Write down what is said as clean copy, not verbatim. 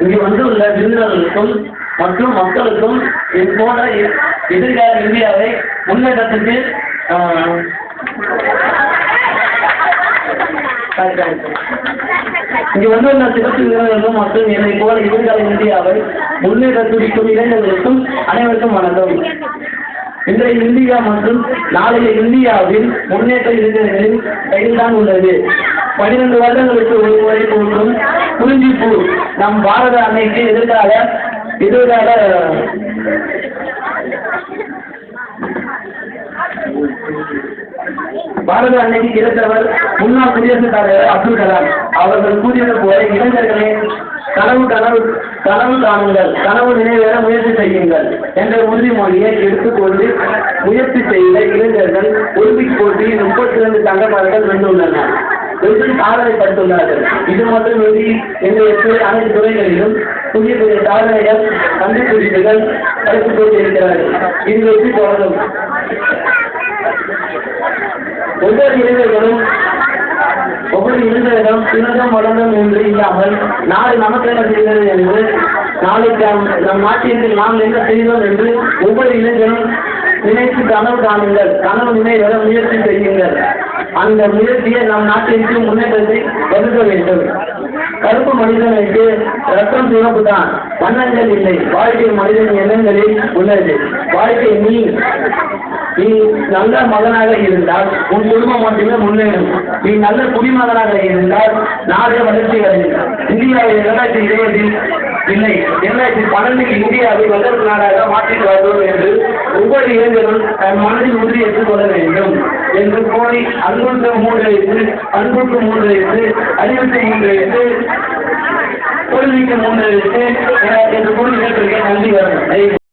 இங்கு வந்துள்ள விருந்தினர்களுக்கும் மற்றும் மக்களுக்கும் இது போன்ற எதிர்கால இந்தியாவை முன்னேற்றத்துக்கு இங்கு வந்துள்ள சிறப்பு விருந்தினர்களுக்கும் மற்றும் என்னை போல எதிர்கால இந்தியாவை முன்னேற்ற துடிக்கும் இளைஞர்களுக்கும் அனைவருக்கும் வணக்கம். இன்றைய இந்தியா மற்றும் நாளைய இந்தியாவில் முன்னேற்ற இளைஞர்களின் கையில்தான் உள்ளது. 12 வருடங்களுக்கு ஒரு முறை போன்றும் குறிஞ்சிப்பூ நம் பாரத அன்னைக்கு எதிர்கால பாரத அன்னைக்கு கிடைத்தவர் முன்னாள் குடியரசுத் தலைவர் அப்துல் கலாம் அவர்கள் கூறியது போல இளைஞர்களே கனவு காணுங்கள், கனவு நினைவேற முயற்சி செய்யுங்கள் என்ற உறுதிமொழியை எடுத்துக்கொண்டு முயற்சி செய்த இளைஞர்கள் ஒலிம்பிக் போட்டியில் 32 தங்கப்பதக்கங்கள் வென்றுள்ளனர். சாதனை படுத்துள்ளார்கள். இது மட்டுமின்றி எங்களுக்கு அனைத்து துறைகளிலும் புதிய புதிய சாதனைகள் கண்டுபிடிப்புகள் கருத்து கொண்டிருக்கிறார்கள். இது வெற்றி போதும். ஒவ்வொரு இளைஞர்களும் சின்னதும் வளர்ந்தும் என்று இல்லாமல் நாடு நமக்கு என்ன செய்கிறது என்று நாளைக்கு நம் நாட்டிற்கு நாம் என்ன செய்தோம் என்று ஒவ்வொரு இளைஞரும் நினைத்து கனவு காணுங்கள், கனவு நினைவர முயற்சி செய்யுங்கள். அந்த முயற்சியை நம் நாட்டிற்கு முன்னேற்றத்தை வகுக்க வேண்டும். கருப்பு மனிதனுக்கு ரத்தம் சிவப்பு தான், வண்ணங்கள் இல்லை. வாழ்க்கை மனிதன் எண்ணங்களில் உள்ளது. வாழ்க்கை நீ நல்ல மகனாக இருந்தால் உன் குடும்பம் மட்டுமே முன்னேறும். நீ நல்ல குடிமகனாக இருந்தால் நாடே வளர்ச்சி அடையும். இந்தியாவை 2020 இல்லை 2012 இந்தியாவை வளர்ச்சி நாடாக மாற்றிட்டு வருவோம் என்று ஒவ்வொரு இளைஞரும் தன் மனதில் உறுதி ஏற்றுக்கொள்ள வேண்டும் என்று கோரி அன்புக்கு 3 வயசு, அன்புக்கு 3 வயசு, அறிவுக்கு 3 வயசு, தோல்விக்கு 3 வயசு என்று